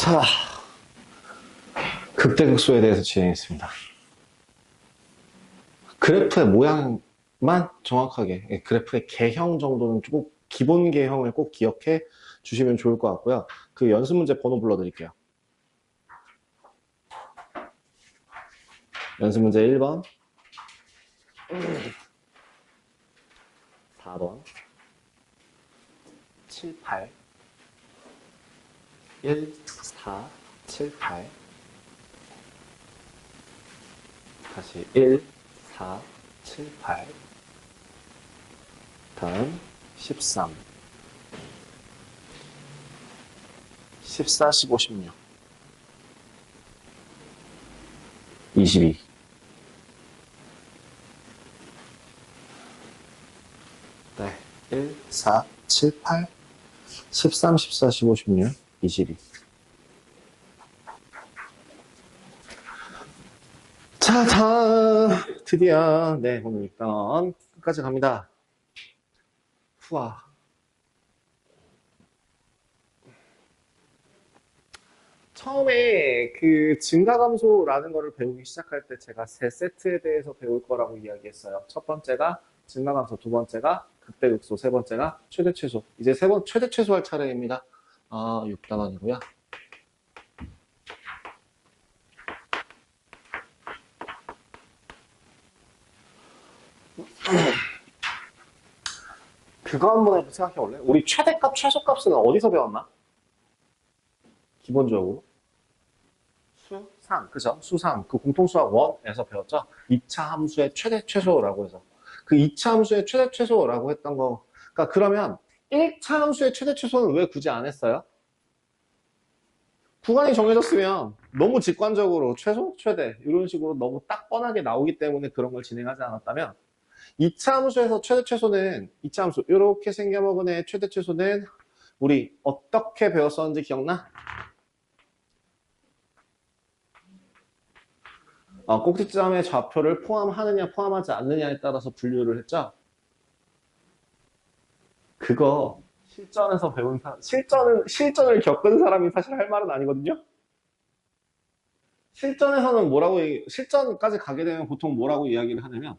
자, 극대극소에 대해서 진행했습니다. 그래프의 모양만 정확하게, 그래프의 개형 정도는 꼭 기본 개형을 꼭 기억해 주시면 좋을 것 같고요. 그 연습 문제 번호 불러드릴게요. 연습 문제 1번, 4번, 7, 8, 1, 4, 7, 8, 다시 1, 4, 7, 8, 다음 13, 14, 15, 16, 22. 네, 1, 4, 7, 8, 13, 14, 15, 16, 22. 자, 다음 드디어 오늘 일단 끝까지 갑니다. 후아. 처음에 그 증가감소라는 거를 배우기 시작할 때 제가 세 세트에 대해서 배울 거라고 이야기했어요. 첫 번째가 증가감소, 두 번째가 극대극소, 세 번째가 최대최소. 이제 최대최소 할 차례입니다. 6단원이고요. 그거 한번 생각해 볼래? 우리 최대값, 최소값은 어디서 배웠나? 기본적으로. 수상, 그죠? 수상, 그 공통수학 1에서 배웠죠? 2차 함수의 최대 최소라고 해서. 그 2차 함수의 최대 최소라고 했던 거. 그러니까 그러면 1차 함수의 최대 최소는 왜 굳이 안 했어요? 구간이 정해졌으면 너무 직관적으로 최소, 최대 이런 식으로 너무 딱 뻔하게 나오기 때문에 그런 걸 진행하지 않았다면 2차 함수에서 최대 최소는 2차 함수 이렇게 생겨먹은 애의 최대 최소는 우리 어떻게 배웠었는지 기억나? 꼭지점의 좌표를 포함하느냐 포함하지 않느냐에 따라서 분류를 했죠. 그거 실전에서 배운 실전을 겪은 사람이 사실 할 말은 아니거든요. 실전에서는 실전까지 가게 되면 보통 뭐라고 이야기를 하냐면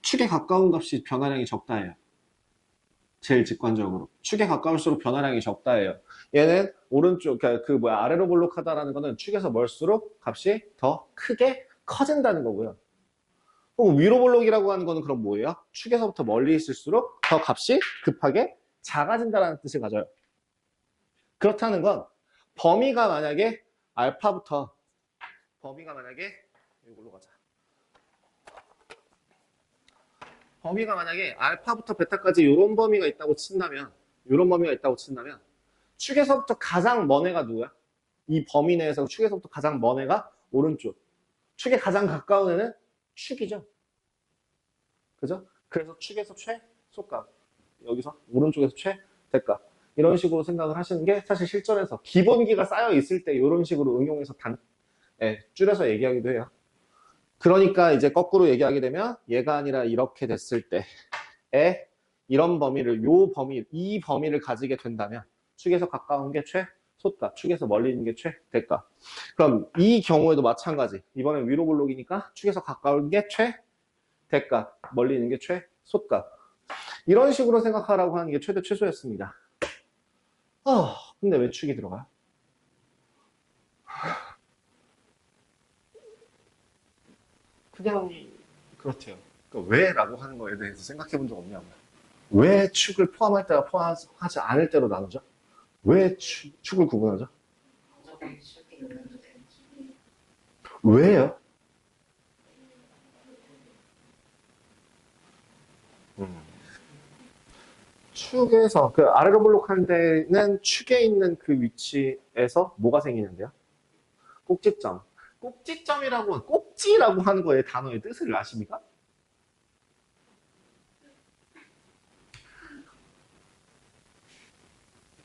축에 가까운 값이 변화량이 적다예요. 제일 직관적으로 축에 가까울수록 변화량이 적다예요. 얘는 오른쪽 아래로 볼록하다라는 거는 축에서 멀수록 값이 더 크게 커진다는 거고요. 그럼 위로 볼록이라고 하는 거는 그럼 뭐예요? 축에서부터 멀리 있을수록 더 값이 급하게 작아진다는 뜻을 가져요. 그렇다는 건 범위가 만약에 이걸로 가자. 범위가 만약에 알파부터 베타까지 이런 범위가 있다고 친다면 축에서부터 가장 먼 애가 누구야? 이 범위 내에서 축에서부터 가장 먼 애가 오른쪽. 축에 가장 가까운 애는 축이죠. 그죠? 그래서 축에서 최소값. 여기서 오른쪽에서 최대값. 이런 식으로 생각을 하시는 게 사실 실전에서 기본기가 쌓여 있을 때 이런 식으로 응용해서 줄여서 얘기하기도 해요. 그러니까 이제 거꾸로 얘기하게 되면 얘가 아니라 이렇게 됐을 때에 이런 범위를 이 범위를 가지게 된다면 축에서 가까운 게 최소값, 축에서 멀리 있는 게 최대값. 그럼 이 경우에도 마찬가지. 이번엔 위로 볼록이니까 축에서 가까운 게 최대값, 멀리 있는 게 최소값. 이런 식으로 생각하라고 하는 게 최대 최소였습니다. 근데 왜 축이 들어가요? 그냥 그렇대요. 그러니까 왜? 라고 하는 거에 대해서 생각해 본 적 없냐고요. 왜 축을 포함할 때와 포함하지 않을 때로 나누죠? 왜 축을 구분하죠? 왜요? 축에서 아래로 볼록한 데는 축에 있는 그 위치에서 뭐가 생기는데요? 꼭지점. 꼭지라고 하는 거의 단어의 뜻을 아십니까?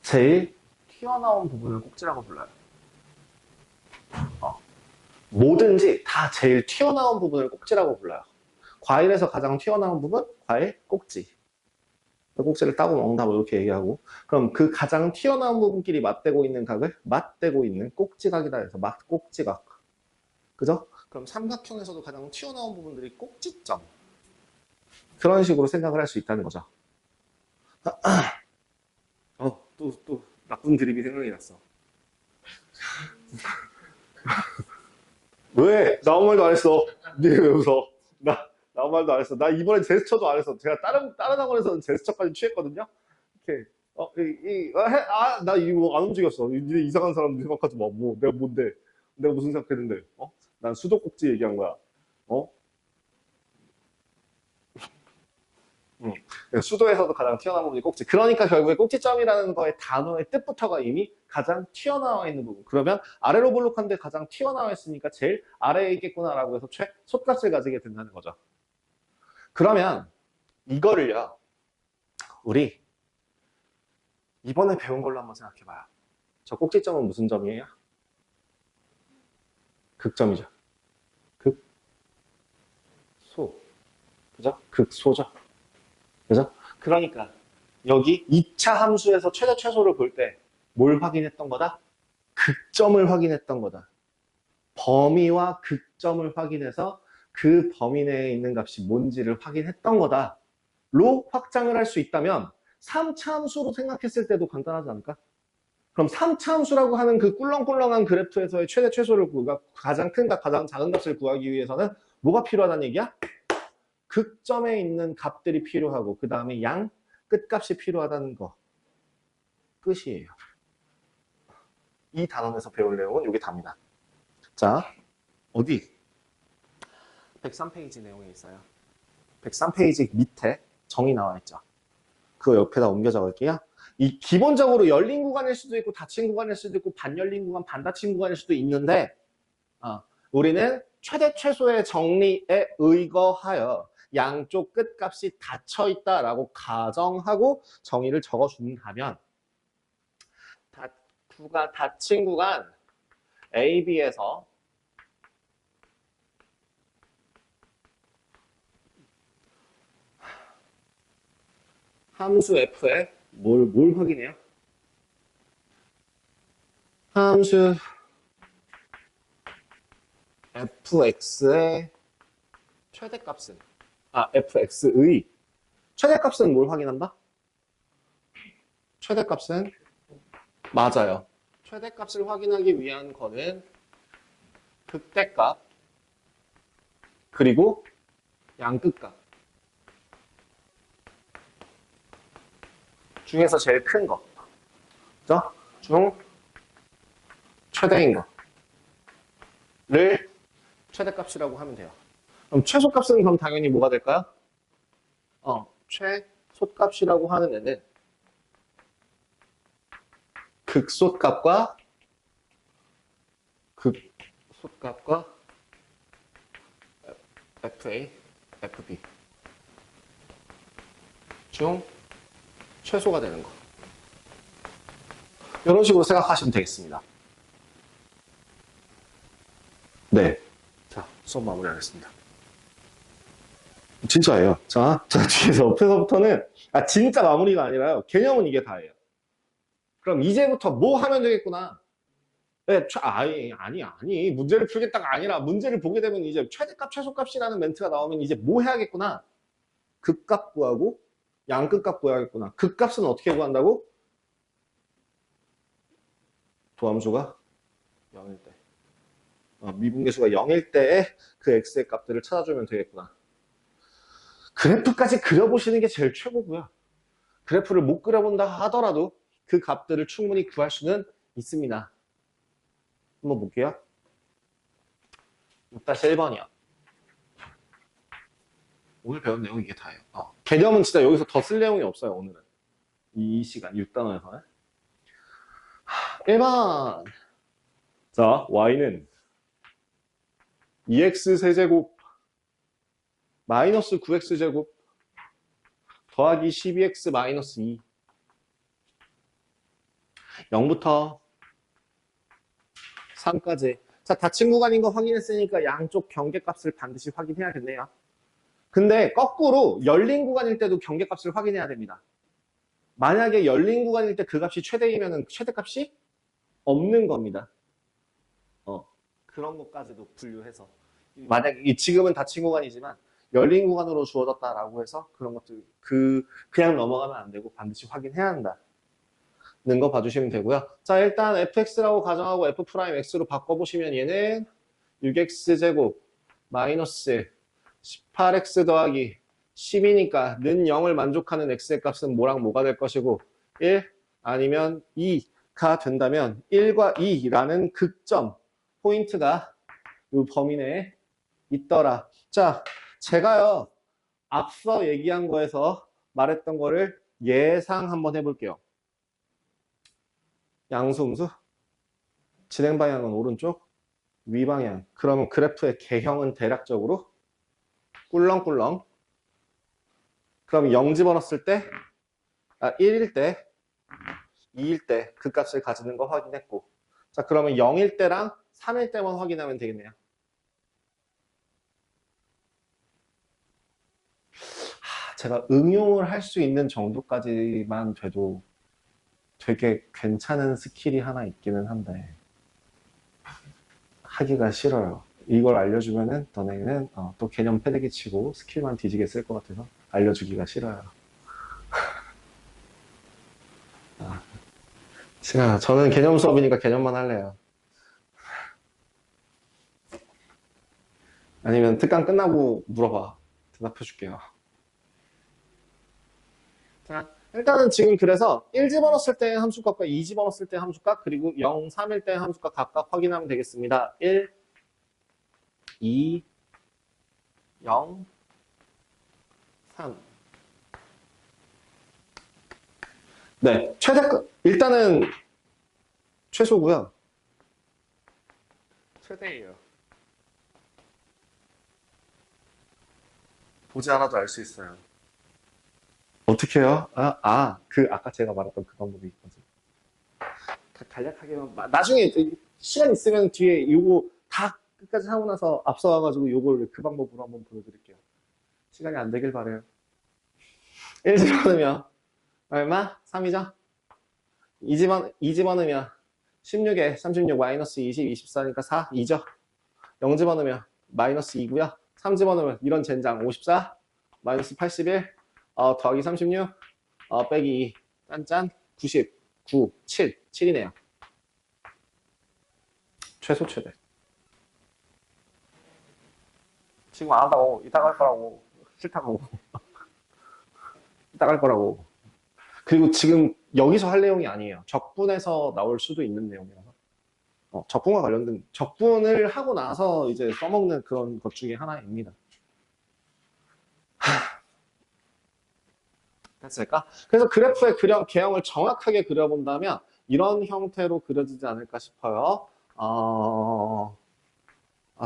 제일 튀어나온 부분을 꼭지라고 불러요. 뭐든지 다 제일 튀어나온 부분을 꼭지라고 불러요. 과일에서 가장 튀어나온 부분, 과일 꼭지. 꼭지를 따고 먹는다 뭐 이렇게 얘기하고 그럼 그 가장 튀어나온 부분끼리 맞대고 있는 각을 맞대고 있는 꼭지각이다 해서 맞꼭지각 그죠? 그럼 삼각형에서도 가장 튀어나온 부분들이 꼭지점 그런 식으로 생각을 할 수 있다는 거죠. 또 나쁜 드립이 생각이 났어. 왜? 나 아무 말도 안 했어. 네, 왜 웃어? 나 아무 말도 안 했어. 나 이번에 제스처도 안 했어. 제가 다른 학원에서는 제스처까지 취했거든요? 이렇게, 나 이거 안 움직였어. 이상한 사람 생각하지 마. 뭐, 내가 뭔데? 내가 무슨 생각했는데? 난 수도꼭지 얘기한 거야. 어? 응. 수도에서도 가장 튀어나온 부분이 꼭지. 그러니까 결국에 꼭지점이라는 거의 단어의 뜻부터가 이미 가장 튀어나와 있는 부분. 그러면 아래로 볼록한데 가장 튀어나와 있으니까 제일 아래에 있겠구나라고 해서 솥값을 가지게 된다는 거죠. 그러면 이거를요, 우리 이번에 배운 걸로 한번 생각해봐요. 저 꼭지점은 무슨 점이에요? 극점이죠. 극소. 그죠? 극소죠. 그죠? 그러니까 여기 2차 함수에서 최대 최소를 볼 때 뭘 확인했던 거다? 극점을 확인했던 거다. 범위와 극점을 확인해서 그 범위 내에 있는 값이 뭔지를 확인했던 거다. 로 확장을 할 수 있다면 3차 함수로 생각했을 때도 간단하지 않을까? 그럼 3차 함수라고 하는 그 꿀렁꿀렁한 그래프에서의 최대 최소를 가장 큰 값, 가장 작은 값을 구하기 위해서는 뭐가 필요하다는 얘기야? 극점에 있는 값들이 필요하고 그 다음에 양 끝값이 필요하다는 거 끝이에요. 이 단원에서 배울 내용은 이게 답니다. 자, 어디? 103페이지 내용에 있어요. 103페이지 밑에 정의 나와 있죠. 그거 옆에다 옮겨 적을게요. 이 기본적으로 열린 구간일 수도 있고 닫힌 구간일 수도 있고 반열린 구간, 반닫힌 구간일 수도 있는데 우리는 최대 최소의 정리에 의거하여 양쪽 끝값이 닫혀 있다라고 가정하고 정의를 적어준다면 닫힌 구간 A, B에서 함수 F에 뭘 확인해요? 함수 fx의 최대값은 fx의 최대값은 뭘 확인한다? 최대값은 맞아요. 최대값을 확인하기 위한 거는 극대값 그리고 양끝값 중에서 제일 큰 거. 그죠? 중 최대인 거를 최대값이라고 하면 돼요. 그럼 최소값은 그럼 당연히 뭐가 될까요? 최소값이라고 하는 애는 극소값과 FA, FB 중 최소가 되는 거. 이런 식으로 생각하시면 되겠습니다. 네. 자, 수업 마무리하겠습니다. 진짜예요. 자, 뒤에서 옆에서부터는, 진짜 마무리가 아니라요. 개념은 이게 다예요. 그럼 이제부터 뭐 하면 되겠구나. 네, 아니. 문제를 풀겠다가 아니라, 문제를 보게 되면 이제 최대값, 최소값이라는 멘트가 나오면 이제 뭐 해야겠구나. 극값 구하고, 양끝값 구해야겠구나. 극값은 어떻게 구한다고? 도함수가 0일 때. 미분계수가 0일 때에 그 x의 값들을 찾아주면 되겠구나. 그래프까지 그려보시는 게 제일 최고고요. 그래프를 못 그려본다 하더라도 그 값들을 충분히 구할 수는 있습니다. 한번 볼게요. 6-1번이요. 오늘 배운 내용이 이게 다예요. 개념은 진짜 여기서 더 쓸 내용이 없어요, 오늘은. 이 시간, 6단원에서는. 1번. 자, y는 2x 세제곱 마이너스 9x제곱 더하기 12x 마이너스 2 0부터 3까지. 자, 닫힌 구간인 거 확인했으니까 양쪽 경계값을 반드시 확인해야겠네요. 근데 거꾸로 열린 구간일 때도 경계값을 확인해야 됩니다. 만약에 열린 구간일 때 그 값이 최대이면 최대값이 없는 겁니다. 그런 것까지도 분류해서. 만약에 지금은 닫힌 구간이지만 열린 구간으로 주어졌다라고 해서 그런 것들 그냥 넘어가면 안 되고 반드시 확인해야 한다는 거 봐주시면 되고요. 자, 일단 fx라고 가정하고 f'x로 바꿔보시면 얘는 6x제곱 마이너스 18x 더하기 10이니까 는 0을 만족하는 x의 값은 뭐랑 뭐가 될 것이고 1 아니면 2가 된다면 1과 2라는 극점 포인트가 이 범위 내에 있더라. 자, 제가요 앞서 얘기한 거에서 말했던 거를 예상 한번 해볼게요. 양수음수 진행 방향은 오른쪽 위 방향. 그러면 그래프의 개형은 대략적으로 꿀렁꿀렁. 그럼 0 집어넣었을 때 1일 때 2일 때 그 값을 가지는 거 확인했고, 자 그러면 0일 때랑 3일 때만 확인하면 되겠네요. 제가 응용을 할 수 있는 정도까지만 돼도 되게 괜찮은 스킬이 하나 있기는 한데 하기가 싫어요. 이걸 알려주면은 너네는 또 개념 패대기 치고 스킬만 뒤지게 쓸 것 같아서 알려주기가 싫어요. 싫어요. 저는 개념 수업이니까 개념만 할래요. 아니면 특강 끝나고 물어봐. 대답해줄게요. 자, 일단은 지금 그래서 1 집어넣었을 때 함수값과 2 집어넣었을 때 함수값 그리고 0, 3일 때 함수값 각각 확인하면 되겠습니다. 1, 2, 0, 3. 네, 최대값 일단은 최소고요. 최대예요. 보지 않아도 알 수 있어요. 어떻게 해요? 아까 제가 말했던 그 방법이 있거든. 간략하게만 나중에 시간 있으면 뒤에 이거 다 끝까지 하고 나서 앞서가가지고 요걸 그 방법으로 한번 보여드릴게요. 시간이 안 되길 바래요. 1 집어넣으면 얼마? 3이죠? 2 집어넣으면 16에 36 마이너스 20, 24니까 4, 2죠? 0 집어넣으면 마이너스 2고요. 3 집어넣으면 이런 젠장 54, 마이너스 81, 더하기 36, 빼기 2, 짠짠, 99, 7, 7이네요. 최소 최대. 지금 안 한다고. 이따 갈 거라고. 싫다고. 이따 갈 거라고. 그리고 지금 여기서 할 내용이 아니에요. 적분에서 나올 수도 있는 내용이라서. 적분과 관련된, 적분을 하고 나서 이제 써먹는 그런 것 중에 하나입니다. 됐을까? 그래서 그래프의 개형을 정확하게 그려본다면 이런 형태로 그려지지 않을까 싶어요.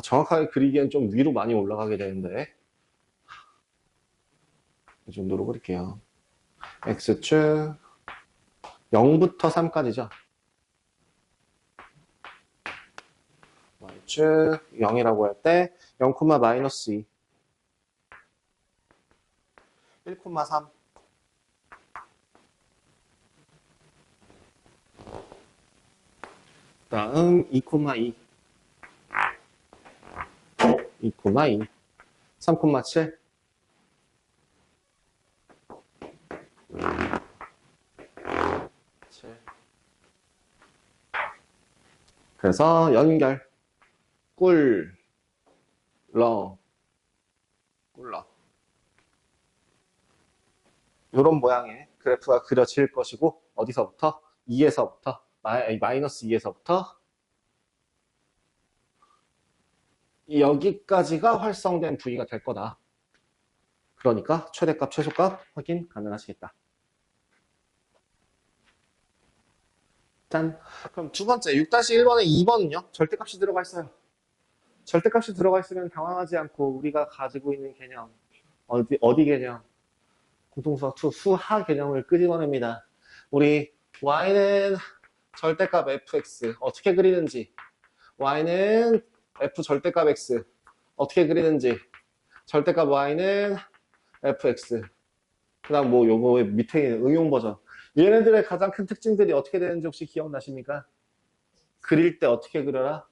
정확하게 그리기엔 좀 위로 많이 올라가게 되는데 이 정도로 그릴게요. X축 0부터 3까지죠. Y축 0이라고 할 때 0, 마이너스 2 1, 3 다음 2, 2 2, 3, 7 그래서 연결 꿀러 이런 모양의 그래프가 그려질 것이고 어디서부터? 2에서부터 마이너스 2에서부터 여기까지가 활성된 부위가 될 거다. 그러니까 최대값, 최소값 확인 가능하시겠다. 짠. 그럼 두 번째 6-1번에 2번은요. 절대값이 들어가 있어요. 절대값이 들어가 있으면 당황하지 않고 우리가 가지고 있는 개념 어디 개념? 공통수학 2 수하 개념을 끄집어냅니다. 우리 y는 절대값 fx 어떻게 그리는지 y는 f 절대값 x 어떻게 그리는지 절대값 y는 fx 그다음 뭐 요거 밑에 있는 응용 버전. 얘네들의 가장 큰 특징들이 어떻게 되는지 혹시 기억나십니까? 그릴 때 어떻게 그려라?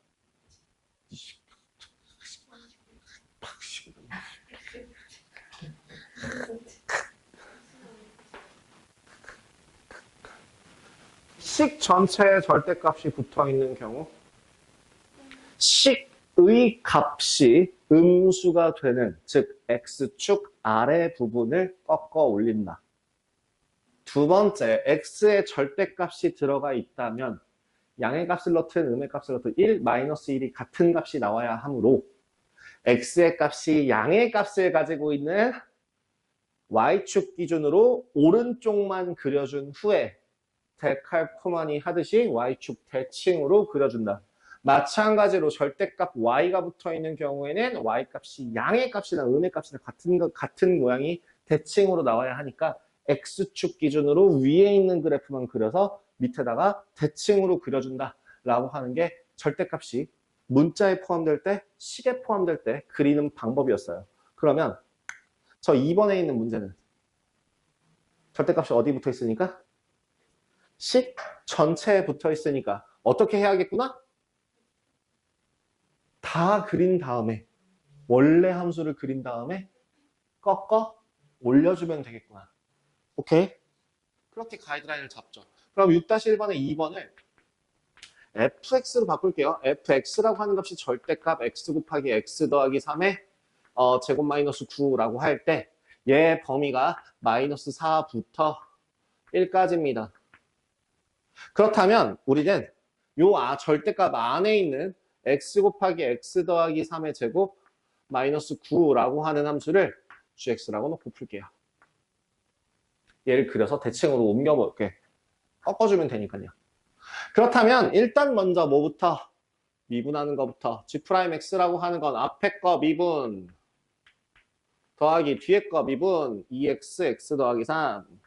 식 전체에 절대값이 붙어있는 경우 식의 값이 음수가 되는, 즉 x축 아래 부분을 꺾어 올린다. 두 번째, x의 절대값이 들어가 있다면 양의 값을 넣든 음의 값을 넣든 1, 마이너스 1이 같은 값이 나와야 하므로 x의 값이 양의 값을 가지고 있는 y축 기준으로 오른쪽만 그려준 후에 데칼코마니 하듯이 y축 대칭으로 그려준다. 마찬가지로 절대값 y가 붙어있는 경우에는 y값이 양의 값이나 음의 값이나 같은 모양이 대칭으로 나와야 하니까 x축 기준으로 위에 있는 그래프만 그려서 밑에다가 대칭으로 그려준다 라고 하는 게 절대값이 문자에 포함될 때, 식에 포함될 때 그리는 방법이었어요. 그러면 저 2번에 있는 문제는 절대값이 어디 붙어 있으니까? 식 전체에 붙어 있으니까 어떻게 해야겠구나? 다 그린 다음에 원래 함수를 그린 다음에 꺾어 올려주면 되겠구나. 오케이? 그렇게 가이드라인을 잡죠. 그럼 6-1번의 2번을 fx로 바꿀게요. fx라고 하는 값이 절대값 x 곱하기 x 더하기 3의 제곱 마이너스 9라고 할 때 얘 범위가 마이너스 4부터 1까지입니다. 그렇다면 우리는 요 절대값 안에 있는 x 곱하기 x 더하기 3의 제곱 마이너스 9라고 하는 함수를 gx라고 놓고 풀게요. 얘를 그려서 대칭으로 옮겨볼게. 꺾어주면 되니까요. 그렇다면 일단 먼저 뭐부터? 미분하는 것부터 g'x라고 하는 건 앞에 거 미분 더하기 뒤에 거 미분 2x x 더하기 3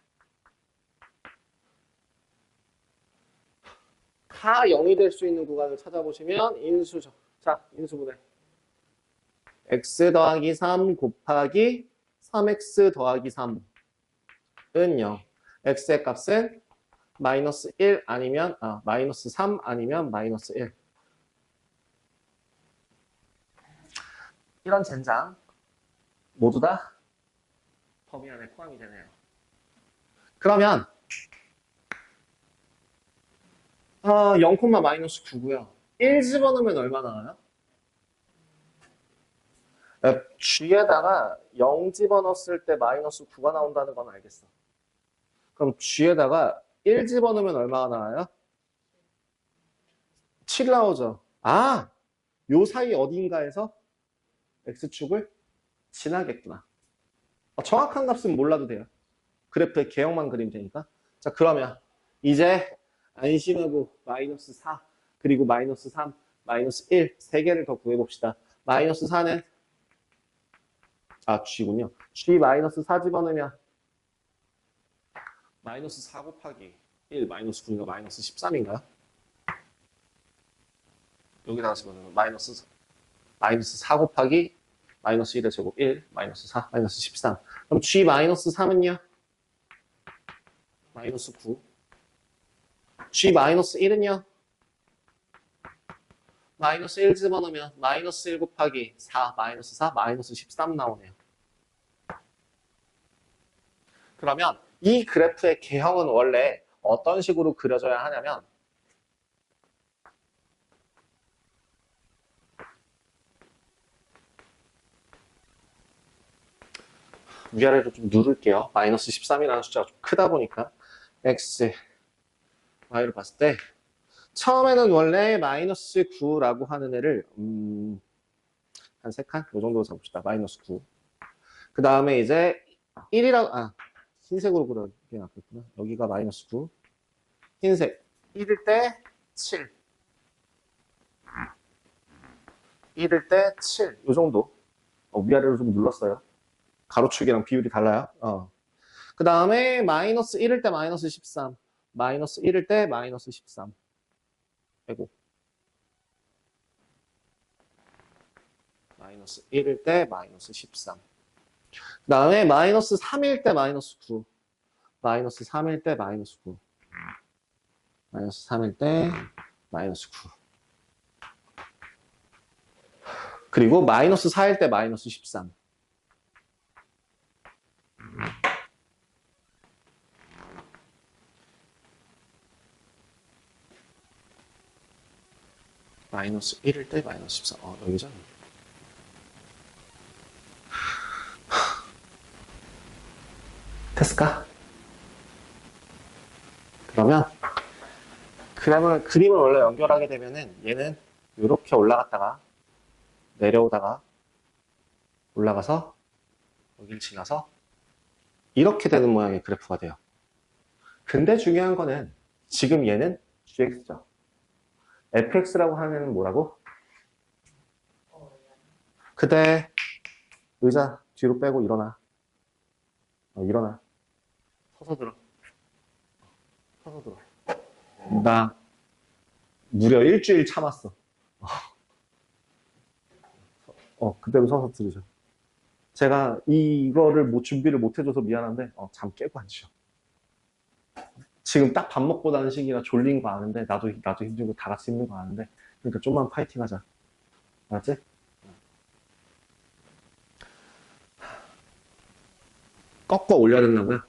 다 0이 될 수 있는 구간을 찾아보시면 인수죠. 자, 인수분해. x 더하기 3 곱하기 3x 더하기 3은 0. x의 값은 마이너스 1 아니면 마이너스 3 아니면 마이너스 1. 이런 젠장 모두 다 범위 안에 포함이 되네요. 그러면 0, 마이너스 9고요. 1 집어넣으면 얼마 나와요? g에다가 0 집어넣었을 때 마이너스 9가 나온다는 건 알겠어. 그럼 g에다가 1 집어넣으면 얼마가 나와요? 7 나오죠. 요 사이 어딘가에서 x축을 지나겠구나. 정확한 값은 몰라도 돼요. 그래프의 개형만 그리면 되니까. 자, 그러면 이제 안심하고 마이너스 4, 그리고 마이너스 3, 마이너스 1, 세 개를 더 구해봅시다. 마이너스 4는 g군요. g 마이너스 4 집어넣으면 마이너스 4 곱하기 1 마이너스 9인가 마이너스 13인가? 여기다가 집어넣으면 마이너스 4 곱하기 마이너스 1의 제곱 1 마이너스 4 마이너스 13. 그럼 g 마이너스 3은요? 마이너스 9. g 마이너스 1은요? 마이너스 1 집어넣으면 마이너스 1 곱하기 4 마이너스 4 마이너스 13 나오네요. 그러면 이 그래프의 개형은 원래 어떤 식으로 그려져야 하냐면 위아래로 좀 누를게요. 마이너스 13이라는 숫자가 좀 크다 보니까 x, y로 봤을 때 처음에는 원래 마이너스 9라고 하는 애를 한 3칸? 이 정도로 잡읍시다. 마이너스 9. 그 다음에 이제 1이라고 흰색으로 그리는 게 낫겠구나. 여기가 마이너스 9. 흰색 1일 때 7. 1일 때 7. 이 정도. 위아래로 좀 눌렀어요. 가로축이랑 비율이 달라요. 그 다음에 마이너스 1일 때 마이너스 13. 마이너스 1일 때 마이너스 13. 아이고. 마이너스 1일 때 마이너스 13. 그 다음에 마이너스 3일 때 마이너스 9. 마이너스 3일 때 마이너스 9. 마이너스 3일 때 마이너스 9. 그리고 마이너스 4일 때 마이너스 13. 마이너스 1일 때 마이너스 14. 여기죠? 됐을까? 그러면 그림을 원래 연결하게 되면은 얘는 이렇게 올라갔다가 내려오다가 올라가서 여길 지나서 이렇게 되는 모양의 그래프가 돼요. 근데 중요한 거는 지금 얘는 gx죠. fx라고 하는 애는 뭐라고? 그대 의자 뒤로 빼고 일어나. 일어나. 서서 들어. 서서 들어. 나 무려 일주일 참았어. 그대로 서서 들으셔. 제가 이거를 준비를 못 해줘서 미안한데 잠 깨고 앉으셔. 지금 딱 밥 먹고 나는 시기라 졸린 거 아는데 나도 힘들고 다 같이 힘든 거 아는데 그러니까 좀만 파이팅 하자. 알았지? 꺾어 올려야 된다고요?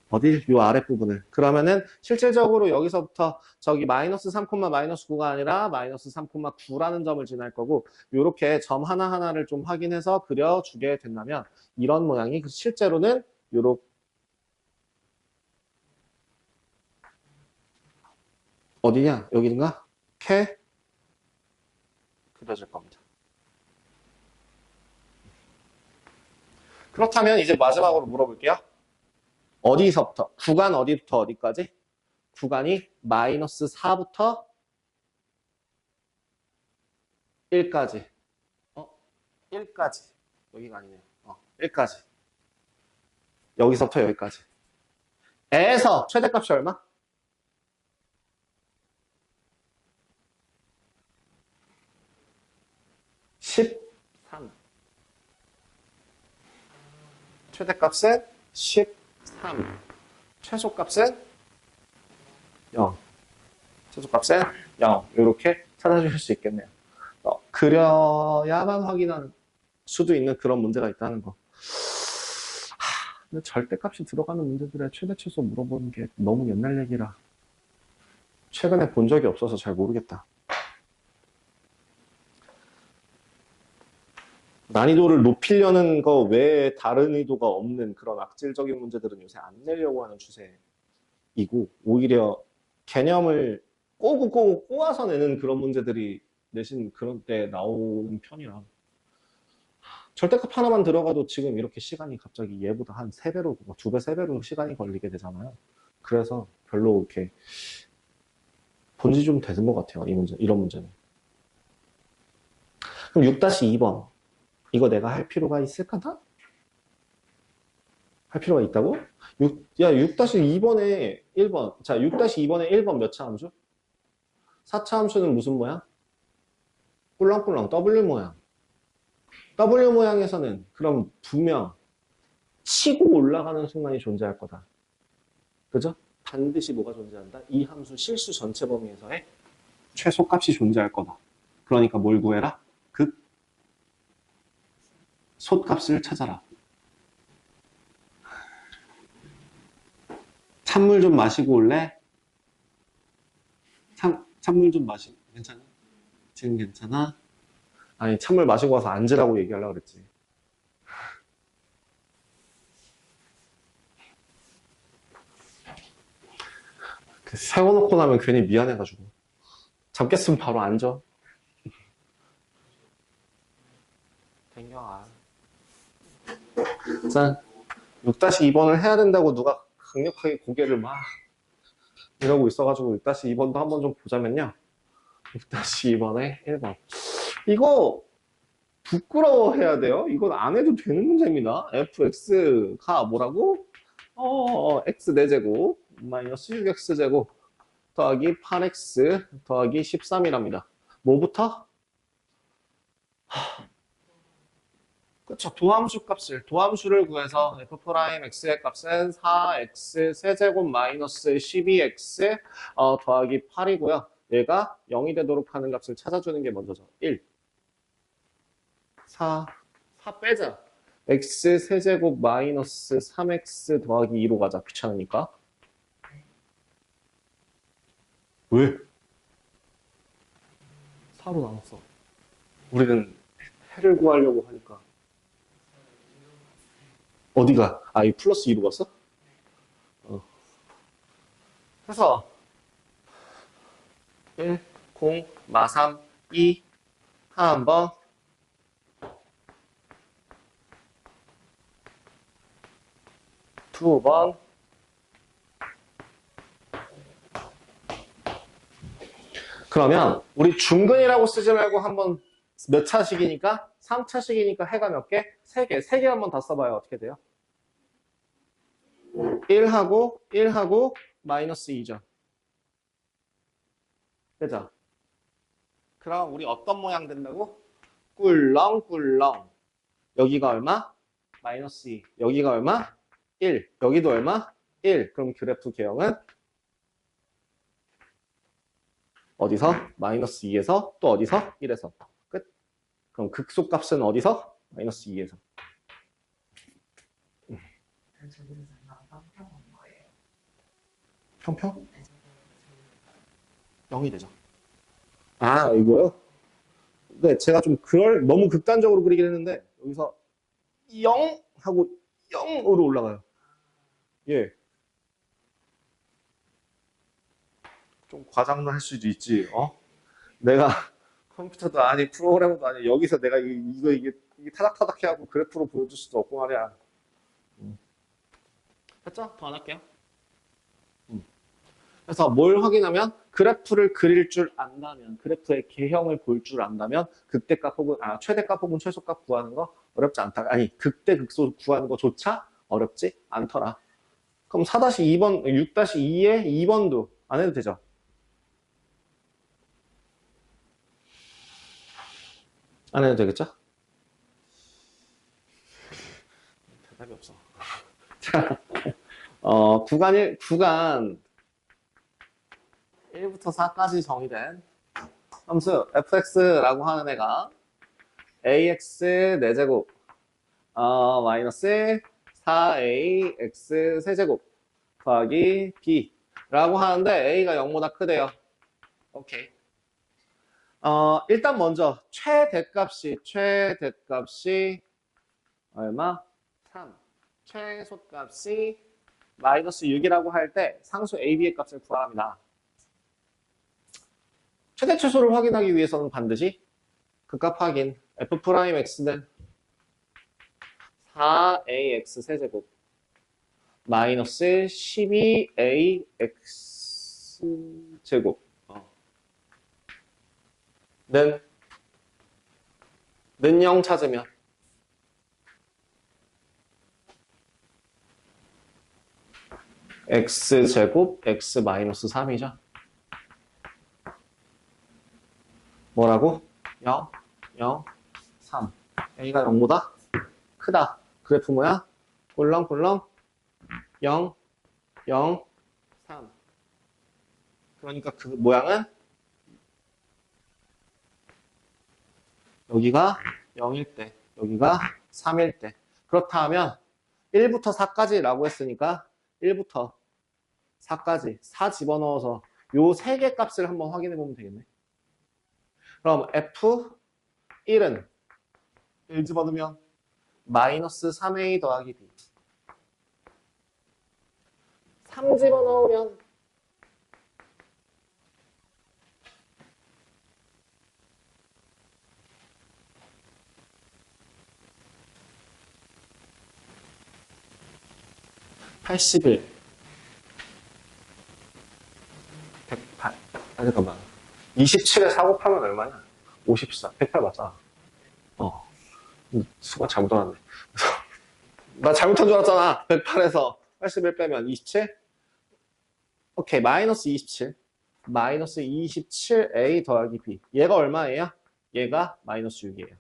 어디? 요 아랫부분을. 그러면은 실질적으로 여기서부터 저기 마이너스 3, 마이너스 9가 아니라 마이너스 3,9라는 점을 지날 거고 요렇게 점 하나하나를 좀 확인해서 그려주게 된다면 이런 모양이 실제로는 요렇게 어디냐? 여기인가? 이렇게 그려질 겁니다. 그렇다면 이제 마지막으로 물어볼게요. 어디서부터? 구간 어디부터 어디까지? 구간이 마이너스 4부터 1까지. 1까지. 여기가 아니네요. 1까지. 여기서부터 여기까지. 에서 최대값이 얼마? 13. 최대값은 13. 최소값은 0. 최소값은 0. 이렇게 찾아주실 수 있겠네요. 그려야만 확인할 수도 있는 그런 문제가 있다는 거. 근데 절대값이 들어가는 문제들의 최대 최소 물어보는 게 너무 옛날 얘기라 최근에 본 적이 없어서 잘 모르겠다. 난이도를 높이려는 거 외에 다른 의도가 없는 그런 악질적인 문제들은 요새 안 내려고 하는 추세이고 오히려 개념을 꼬고 꼬아서 내는 그런 문제들이 내신 그런 때 나오는 편이라 절대값 하나만 들어가도 지금 이렇게 시간이 갑자기 얘보다 한 3배로, 2배, 3배로 시간이 걸리게 되잖아요. 그래서 별로 이렇게 본지 좀 되는 것 같아요. 이런 문제는. 그럼 6-2번. 이거 내가 할 필요가 있을까나? 할 필요가 있다고? 6-2번에 1번. 자, 6-2번에 1번 몇 차 함수? 4차 함수는 무슨 모양? 꿀렁꿀렁 W 모양. W 모양에서는 그럼 분명 치고 올라가는 순간이 존재할 거다. 그죠? 반드시 뭐가 존재한다? 이 함수 실수 전체 범위에서의 최소값이 존재할 거다. 그러니까 뭘 구해라? 극 솥값을 찾아라. 찬물 좀 마시고 올래? 찬물 좀 마시고 괜찮아? 지금 괜찮아? 아니 찬물 마시고 와서 앉으라고 얘기하려고 그랬지. 세워놓고 나면 괜히 미안해가지고 잠 깼으면 바로 앉아. 댕겨아. 자, 6-2번을 해야 된다고 누가 강력하게 고개를 막 이러고 있어가지고 6-2번도 한번 좀 보자면요. 6-2번에 1번. 이거 부끄러워해야 돼요. 이건 안 해도 되는 문제입니다. fx가 뭐라고? x 4제곱 마이너스 6x제곱 더하기 8x 더하기 13이랍니다. 뭐부터? 그쵸. 도함수를 구해서 f 프라임 x의 값은 4x 세제곱 마이너스 12x 더하기 8이고요. 얘가 0이 되도록 하는 값을 찾아주는 게 먼저죠. 1. 4 빼자. x 세제곱 마이너스 3x 더하기 2로 가자. 귀찮으니까. 왜? 4로 나눴어. 우리는 해를 구하려고 하니까. 어디가? 아, 이 플러스 2로 갔어? 그래서 1, 0, 마3, 2 한 번 두 번 그러면 우리 중근이라고 쓰지 말고 한번 몇 차식이니까? 3차식이니까 해가 몇 개? 3개. 3개 한번 다 써봐요. 어떻게 돼요? 1하고 마이너스 2죠. 그죠? 그럼 우리 어떤 모양 된다고? 꿀렁꿀렁. 여기가 얼마? 마이너스 2. 여기가 얼마? 1. 여기도 얼마? 1. 그럼 그래프 개형은 어디서? 마이너스 2에서 또 어디서? 1에서. 끝. 그럼 극소값은 어디서? 마이너스 2에서. 평평? 0이 되죠. 아, 이거요? 네, 제가 좀 너무 극단적으로 그리긴 했는데, 여기서 0 하고 0으로 올라가요. 예. 좀 과장도 할 수도 있지, 내가 컴퓨터도 아니, 프로그래머도 아니, 여기서 내가 이게 타닥타닥해 하고 그래프로 보여줄 수도 없고 말이야. 됐죠? 더 안 할게요. 그래서 뭘 확인하면 그래프를 그릴 줄 안다면 그래프의 개형을 볼 줄 안다면 극대값 혹은 최대값 혹은 최소값 구하는 거 어렵지 않다. 아니 극대 극소 구하는 거조차 어렵지 않더라. 그럼 4-2번 6-2에 2번도 안 해도 되죠? 안 해도 되겠죠? 대답이 없어. 자, 구간 1부터 4까지 정의된 함수 fx라고 하는 애가 ax 4제곱 마이너스 4ax 세제곱 더하기 b라고 하는데 a가 0보다 크대요. 오케이. 일단 먼저 최대값이 얼마? 3. 최소값이 마이너스 6이라고 할 때 상수 a, b의 값을 구합니다. 최대 최소를 확인하기 위해서는 반드시 극값 확인. f'x는 4ax 세제곱 마이너스 12ax 제곱 는 0 찾으면 x제곱 x 마이너스 3이죠. 뭐라고? 0, 0, 3. a가 0보다 크다. 그래프 뭐야? 꿀렁꿀렁 0, 0, 3. 그러니까 그 모양은 여기가 0일 때, 여기가 3일 때. 그렇다 하면 1부터 4까지라고 했으니까 1부터 4까지 4 집어넣어서 요 세 개 값을 한번 확인해 보면 되겠네. 그럼 F1은 1 집어넣으면 마이너스 3A 더하기 B 3 집어넣으면 (81) 108 잠깐만 27에 4 곱하면 얼마냐? 54 108 맞잖아. 수가 잘못 알았네. 나 잘못한 줄 알았잖아. 108에서 81 빼면 27? 오케이, 마이너스 27. 마이너스 27A 더하기 B. 얘가 얼마예요? 얘가 마이너스 6이에요.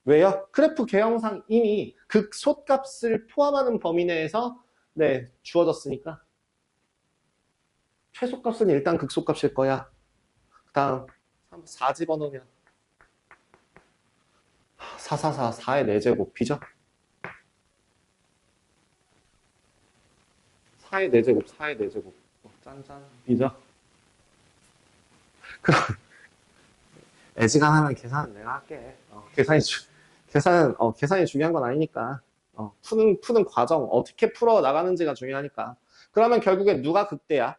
왜요? 그래프 개형상 이미 극소값을 포함하는 범위 내에서 네, 주어졌으니까 최소값은 일단 극소값일 거야. 그 다음 4 집어넣으면 4의 4제곱 B죠? 4의 4제곱, 4의 4제곱. 짠짠. B죠? 그럼 애지간하면 계산은 내가 할게. 계산이 중요한 건 아니니까. 푸는 과정, 어떻게 풀어 나가는지가 중요하니까. 그러면 결국에 누가 극대야?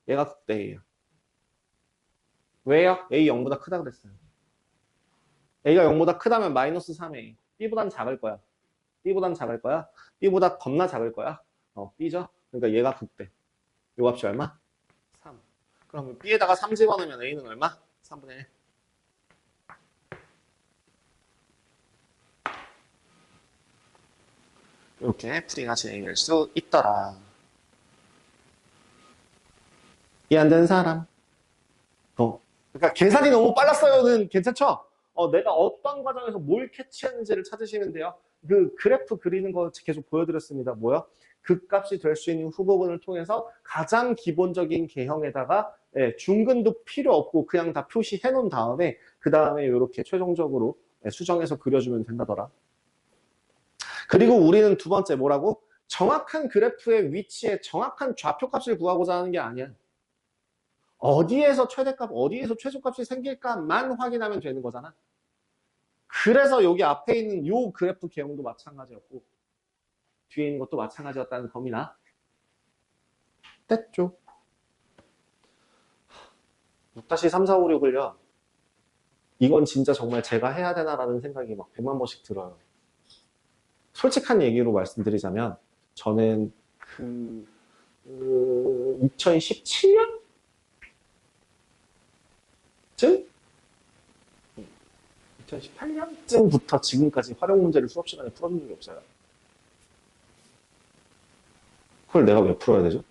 얘가 극대예요. 왜요? A 0보다 크다 그랬어요. A가 0보다 크다면 마이너스 3에 B보단 작을 거야. B보단 작을 거야. B보다 겁나 작을 거야. B죠? 그러니까 얘가 극대. 요 값이 얼마? 3. 그러면 B에다가 3 집어넣으면 A는 얼마? 3분의 1. 이렇게 풀이가 진행될 수 있더라. 이해 안 되는 사람? 그러니까 계산이 너무 빨랐어요는 괜찮죠? 내가 어떤 과정에서 뭘 캐치했는지를 찾으시면 돼요. 그 그래프 그리는 거 계속 보여드렸습니다. 뭐요? 극값이 될 수 있는 후보군을 통해서 가장 기본적인 개형에다가 중근도 필요 없고 그냥 다 표시해 놓은 다음에 그 다음에 이렇게 최종적으로 수정해서 그려주면 된다더라. 그리고 우리는 두 번째 뭐라고? 정확한 그래프의 위치에 정확한 좌표값을 구하고자 하는 게 아니야. 어디에서 최대값, 어디에서 최소값이 생길까만 확인하면 되는 거잖아. 그래서 여기 앞에 있는 요 그래프 개형도 마찬가지였고 뒤에 있는 것도 마찬가지였다는 겁니다. 됐죠? 6-3, 4, 5, 6을요. 이건 진짜 정말 제가 해야 되나라는 생각이 막 100만 번씩 들어요. 솔직한 얘기로 말씀드리자면 저는 2017년? 쯤? 2018년쯤부터 지금까지 활용 문제를 수업 시간에 풀어준 적이 없어요. 그걸 내가 왜 풀어야 되죠?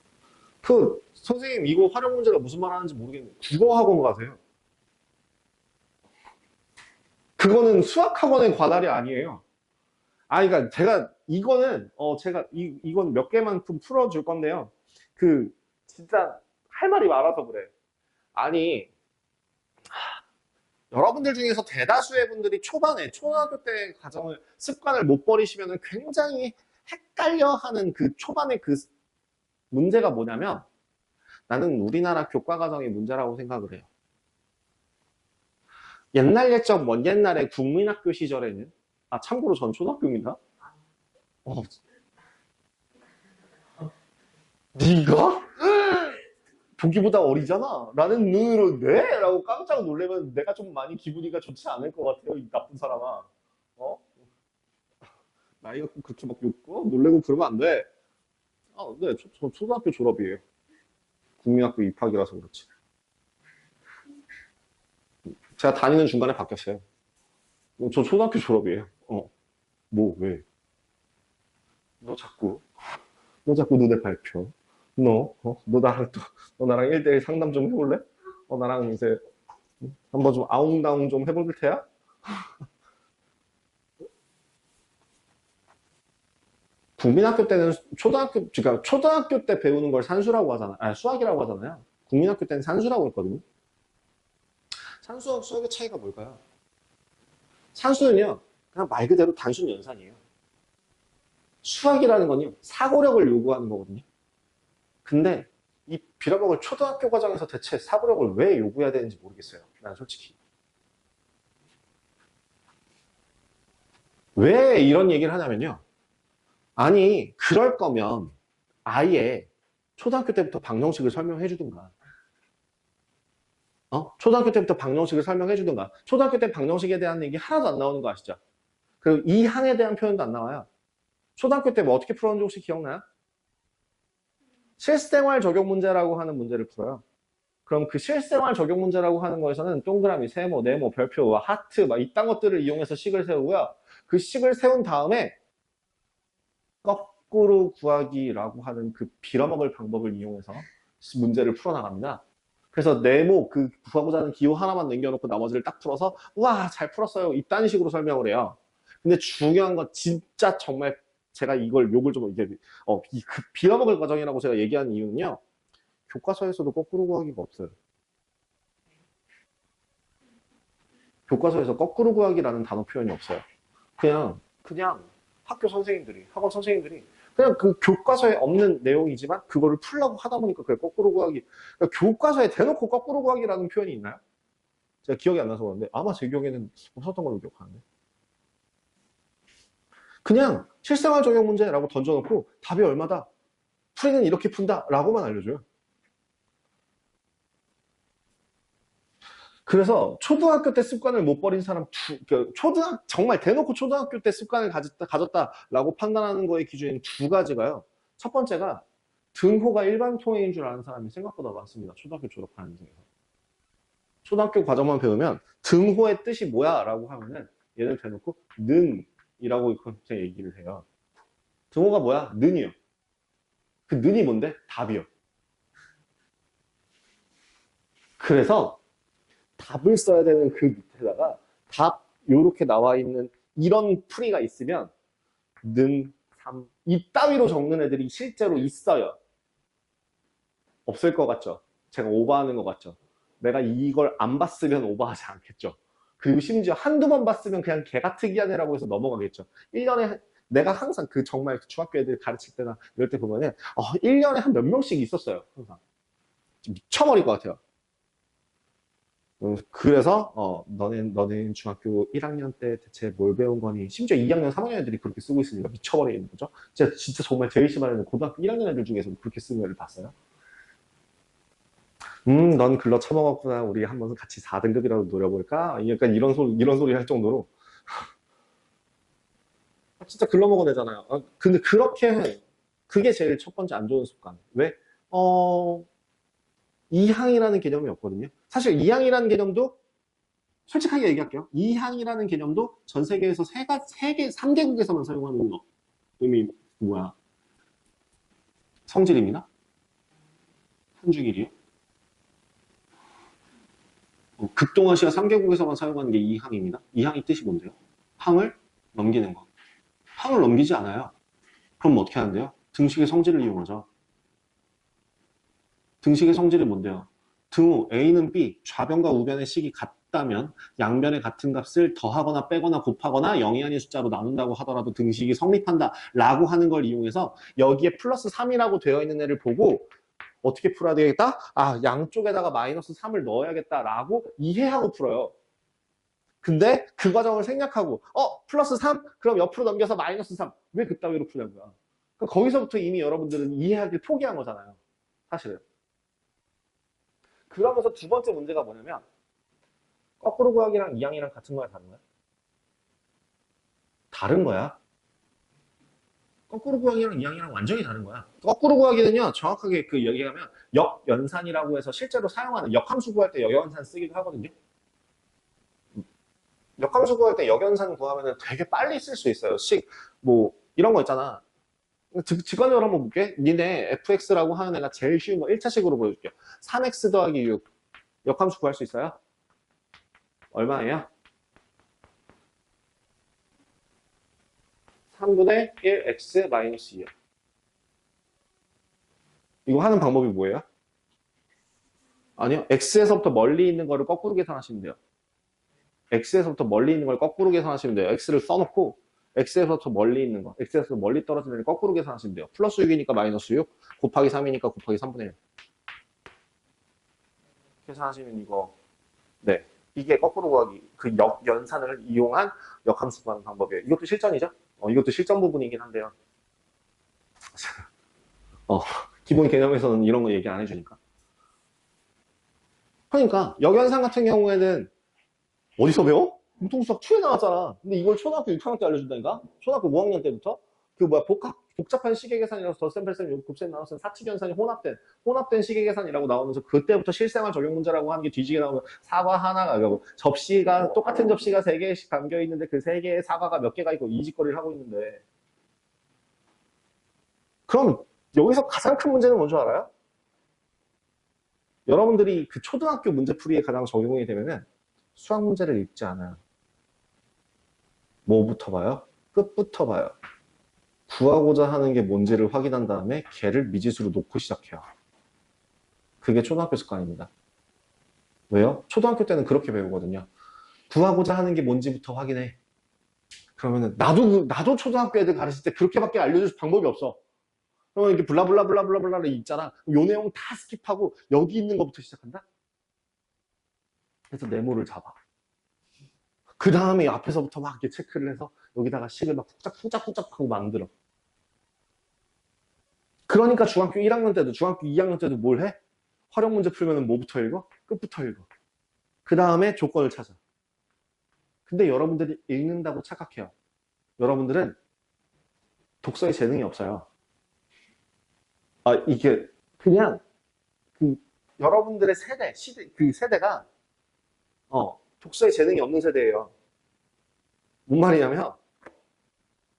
선생님 이거 활용 문제가 무슨 말 하는지 모르겠는데 국어 학원 가세요. 그거는 수학 학원의 관할이 아니에요. 그러니까 제가 이거는 이건 몇 개만큼 풀어줄 건데요. 진짜 할 말이 많아서 그래. 아니 여러분들 중에서 대다수의 분들이 초반에 초등학교 때 과정을 습관을 못 버리시면 굉장히 헷갈려하는 그 초반의 그 문제가 뭐냐면 나는 우리나라 교과 과정의 문제라고 생각을 해요. 옛날 옛적 먼 옛날에 국민학교 시절에는 참고로 전 초등학교입니다. 네가? 보기보다 어리잖아 라는 눈으로 네? 라고 깜짝 놀라면 내가 좀 많이 기분이가 좋지 않을 것 같아요. 이 나쁜 사람아. 나이가 그렇게 막 욕고 놀래고 그러면 안 돼. 네, 저 초등학교 졸업이에요. 국민학교 입학이라서 그렇지. 제가 다니는 중간에 바뀌었어요. 저 초등학교 졸업이에요. 뭐, 왜? 너 자꾸, 너 자꾸 눈에 밟혀. 너 나랑 1대1 상담 좀 해볼래? 나랑 이제 한번 좀 아웅다웅 좀 해볼 테야? 국민학교 때는 그러니까 초등학교 때 배우는 걸 산수라고 하잖아요. 수학이라고 하잖아요. 국민학교 때는 산수라고 했거든요. 산수와 수학의 차이가 뭘까요? 산수는요, 그냥 말 그대로 단순 연산이에요. 수학이라는 건요, 사고력을 요구하는 거거든요. 근데 이 빌어먹을 초등학교 과정에서 대체 사고력을 왜 요구해야 되는지 모르겠어요. 난 솔직히. 왜 이런 얘기를 하냐면요. 아니, 그럴 거면 아예 초등학교 때부터 방정식을 설명해 주든가. 초등학교 때부터 방정식을 설명해 주든가. 초등학교 때 방정식에 대한 얘기 하나도 안 나오는 거 아시죠? 그리고 이 항에 대한 표현도 안 나와요. 초등학교 때 뭐 어떻게 풀었는지 혹시 기억나요? 실생활 적용 문제라고 하는 문제를 풀어요. 그럼 그 실생활 적용 문제라고 하는 거에서는 동그라미, 세모, 네모, 별표, 하트 막 이딴 것들을 이용해서 식을 세우고요. 그 식을 세운 다음에 거꾸로 구하기라고 하는 그 빌어먹을 방법을 이용해서 문제를 풀어나갑니다. 그래서 네모 그 구하고자 하는 기호 하나만 남겨놓고 나머지를 딱 풀어서 와, 잘 풀었어요. 이딴 식으로 설명을 해요. 근데 중요한 건 진짜 정말 제가 이걸 욕을 좀 이게 그 빌어먹을 과정이라고 제가 얘기하는 이유는요. 교과서에서도 거꾸로 구하기가 없어요. 교과서에서 거꾸로 구하기라는 단어 표현이 없어요. 그냥 학교 선생님들이, 학원 선생님들이 그냥 그 교과서에 없는 내용이지만 그거를 풀려고 하다 보니까 그게 거꾸로 구하기. 그러니까 교과서에 대놓고 거꾸로 구하기라는 표현이 있나요? 제가 기억이 안 나서 그러는데 아마 제 기억에는 없었던 걸로 기억하는데. 그냥 실생활 적용 문제라고 던져놓고 답이 얼마다, 풀이는 이렇게 푼다 라고만 알려줘요. 그래서 초등학교 때 습관을 못 버린 사람 정말 대놓고 초등학교 때 습관을 가졌다라고 판단하는 거의 기준인 두 가지가요. 첫 번째가 등호가 일반 통행인 줄 아는 사람이 생각보다 많습니다. 초등학교 졸업하는 인생에서. 초등학교 과정만 배우면 등호의 뜻이 뭐야 라고 하면은 얘를 대놓고 는이라고 그렇게 얘기를 해요. 등호가 뭐야? 는이요. 그 는이 뭔데? 답이요. 그래서 답을 써야 되는 그 밑에다가 답 요렇게 나와 있는 이런 풀이가 있으면 능, 삼, 이따위로 적는 애들이 실제로 있어요. 없을 것 같죠? 제가 오버하는 것 같죠? 내가 이걸 안 봤으면 오버하지 않겠죠? 그리고 심지어 한두 번 봤으면 그냥 걔가 특이한 애라고 해서 넘어가겠죠. 1년에 내가 항상 그 정말 중학교 애들 가르칠 때나 이럴 때 보면은 1년에 한 몇 명씩 있었어요. 항상. 미쳐버릴 것 같아요. 그래서 너는 중학교 1학년 때 대체 뭘 배운 거니? 심지어 2학년, 3학년 애들이 그렇게 쓰고 있으니까 미쳐버리는 거죠. 진짜 정말 제일 심한 애는 고등학교 1학년 애들 중에서 그렇게 쓰는 애를 봤어요. 넌 글러 처먹었구나. 우리 한번 같이 4등급이라도 노려볼까? 약간 이런 소리 할 정도로. 진짜 글러 먹은 애잖아요. 근데 그게 제일 첫 번째 안 좋은 습관. 왜? 이항이라는 개념이 없거든요. 사실 이항이라는 개념도 솔직하게 얘기할게요. 이항이라는 개념도 전 세계에서 3개국에서만 사용하는 거. 의미 뭐야? 성질입니다. 한중일이요. 극동아시아 3개국에서만 사용하는 게 이항입니다. 이항이 뜻이 뭔데요? 항을 넘기는 거. 항을 넘기지 않아요. 그럼 어떻게 하는데요? 등식의 성질을 이용하죠. 등식의 성질이 뭔데요? 등호 A는 B, 좌변과 우변의 식이 같다면 양변의 같은 값을 더하거나 빼거나 곱하거나 0이 아닌 숫자로 나눈다고 하더라도 등식이 성립한다 라고 하는 걸 이용해서 여기에 플러스 3이라고 되어 있는 애를 보고 어떻게 풀어야 되겠다? 양쪽에다가 마이너스 3을 넣어야겠다 라고 이해하고 풀어요. 근데 그 과정을 생략하고 플러스 3? 그럼 옆으로 넘겨서 마이너스 3. 왜 그따위로 푸냐고요. 그러니까 거기서부터 이미 여러분들은 이해하기 포기한 거잖아요. 사실은. 그러면서 두 번째 문제가 뭐냐면 거꾸로 구하기랑 이항이랑 같은 거야, 다른 거야? 다른 거야. 거꾸로 구하기랑 이항이랑 완전히 다른 거야. 거꾸로 구하기는요, 정확하게 그 얘기하면 역연산이라고 해서 실제로 사용하는 역함수 구할 때 역연산 쓰기도 하거든요. 역함수 구할 때 역연산 구하면 되게 빨리 쓸 수 있어요. 이런 거 있잖아. 직관적으로 한번 볼게. 니네 fx라고 하는 애가 제일 쉬운 거 1차식으로 보여줄게요. 3x 더하기 6 역함수 구할 수 있어요? 얼마예요? 3분의 1x 마이너스 2요. 이거 하는 방법이 뭐예요? 아니요. x에서부터 멀리 있는 거를 거꾸로 계산하시면 돼요. x에서부터 멀리 있는 걸 거꾸로 계산하시면 돼요. x를 써놓고 x에서부터 멀리 있는 거, x에서 멀리 떨어지는 걸 거꾸로 계산하시면 돼요. 플러스 6이니까 마이너스 6, 곱하기 3이니까 곱하기 3분의 1. 계산하시면 이거, 네. 이게 거꾸로 구하기, 그 역연산을 이용한 역함수 구하는 방법이에요. 이것도 실전이죠? 이것도 실전 부분이긴 한데요. 기본 개념에서는 이런 거 얘기 안 해주니까. 그러니까 역연산 같은 경우에는 어디서 배워? 공통수학 2에 나왔잖아. 근데 이걸 초등학교 6학년 때 알려준다니까? 초등학교 5학년 때부터? 복잡한 시계계산이라서 덧셈, 뺄셈, 곱셈, 나눗셈, 사칙연산이 혼합된 시계계산이라고 나오면서 그때부터 실생활 적용 문제라고 하는 게 뒤지게 나오면 사과 하나가, 똑같은 접시가 3개씩 담겨있는데 그 3개의 사과가 몇 개가 있고 이 짓거리를 하고 있는데. 그럼 여기서 가장 큰 문제는 뭔지 알아요? 여러분들이 그 초등학교 문제풀이에 가장 적용이 되면은 수학 문제를 읽지 않아요. 뭐부터 봐요? 끝부터 봐요. 구하고자 하는 게 뭔지를 확인한 다음에 걔를 미지수로 놓고 시작해요. 그게 초등학교 습관입니다. 왜요? 초등학교 때는 그렇게 배우거든요. 구하고자 하는 게 뭔지부터 확인해. 그러면은 나도 초등학교 애들 가르칠 때 그렇게밖에 알려줄 방법이 없어. 그러면 이렇게 블라블라블라블라블라블라 있잖아. 요 내용 다 스킵하고 여기 있는 것부터 시작한다? 그래서 네모를 잡아. 그 다음에 앞에서부터 막 이렇게 체크를 해서 여기다가 식을 막 쿵짝쿵짝쿵짝 하고 만들어. 그러니까 중학교 1학년 때도 중학교 2학년 때도 뭘 해? 활용 문제 풀면은 뭐부터 읽어? 끝부터 읽어. 그 다음에 조건을 찾아. 근데 여러분들이 읽는다고 착각해요. 여러분들은 독서에 재능이 없어요. 이게 그냥 그 여러분들의 시대, 그 세대가 독서에 재능이 없는 세대예요. 뭔 말이냐면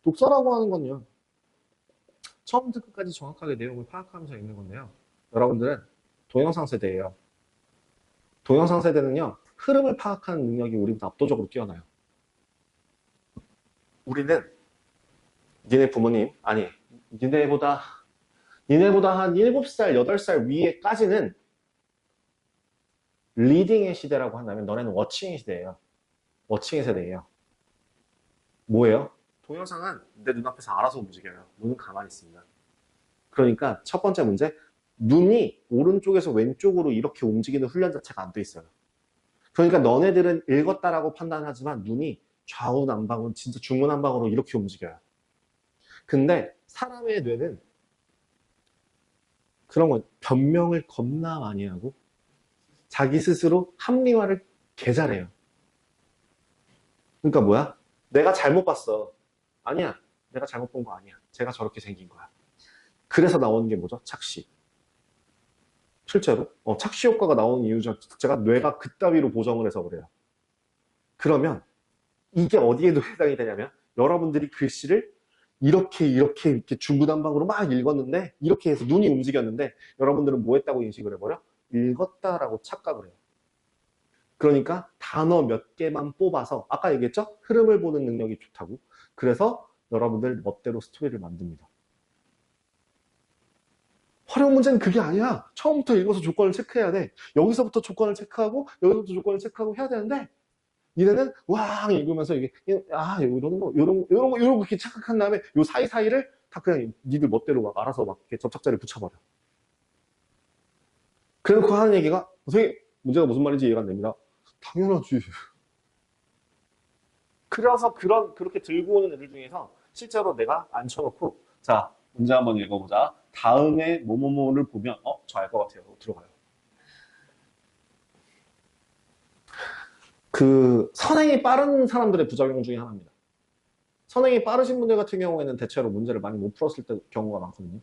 독서라고 하는 건요. 처음부터 끝까지 정확하게 내용을 파악하면서 읽는 건데요. 여러분들은 동영상 세대예요. 동영상 세대는요. 흐름을 파악하는 능력이 우리보다 압도적으로 뛰어나요. 우리는 니네 부모님, 아니 니네보다 한 7살, 8살 위에까지는 리딩의 시대라고 한다면 너네는 워칭의 시대예요. 워칭의 세대예요. 뭐예요? 동영상은 내 눈앞에서 알아서 움직여요. 눈은 가만히 있습니다. 그러니까 첫 번째 문제, 눈이 오른쪽에서 왼쪽으로 이렇게 움직이는 훈련 자체가 안 돼 있어요. 그러니까 너네들은 읽었다라고 판단하지만 눈이 좌우남방은 진짜 중구난방으로 이렇게 움직여요. 근데 사람의 뇌는 그런 건 변명을 겁나 많이 하고 자기 스스로 합리화를 개 잘해요. 그러니까 뭐야? 내가 잘못 봤어. 아니야. 내가 잘못 본 거 아니야. 제가 저렇게 생긴 거야. 그래서 나오는 게 뭐죠? 착시. 실제로 착시 효과가 나오는 이유 자체가 뇌가 그따위로 보정을 해서 그래요. 그러면 이게 어디에도 해당이 되냐면 여러분들이 글씨를 이렇게 중구난방으로 막 읽었는데 이렇게 해서 눈이 움직였는데 여러분들은 뭐 했다고 인식을 해버려? 읽었다라고 착각을 해요. 그러니까 단어 몇 개만 뽑아서 아까 얘기했죠? 흐름을 보는 능력이 좋다고. 그래서 여러분들 멋대로 스토리를 만듭니다. 활용 문제는 그게 아니야. 처음부터 읽어서 조건을 체크해야 돼. 여기서부터 조건을 체크하고 여기서부터 조건을 체크하고 해야 되는데 니네는 왕 읽으면서 이게 이런 거 이렇게 착각한 다음에 요 사이사이를 다 그냥 니들 멋대로 막 알아서 막 이렇게 접착제를 붙여버려. 그래놓고 하는 얘기가 선생님 문제가 무슨 말인지 이해가 안 됩니다. 당연하지. 그래서 그렇게 들고 오는 애들 중에서 실제로 내가 앉혀놓고 자 문제 한번 읽어보자. 다음에 뭐뭐뭐를 보면 저 알 것 같아요. 들어가요. 그 선행이 빠른 사람들의 부작용 중에 하나입니다. 선행이 빠르신 분들 같은 경우에는 대체로 문제를 많이 못 풀었을 때 경우가 많거든요.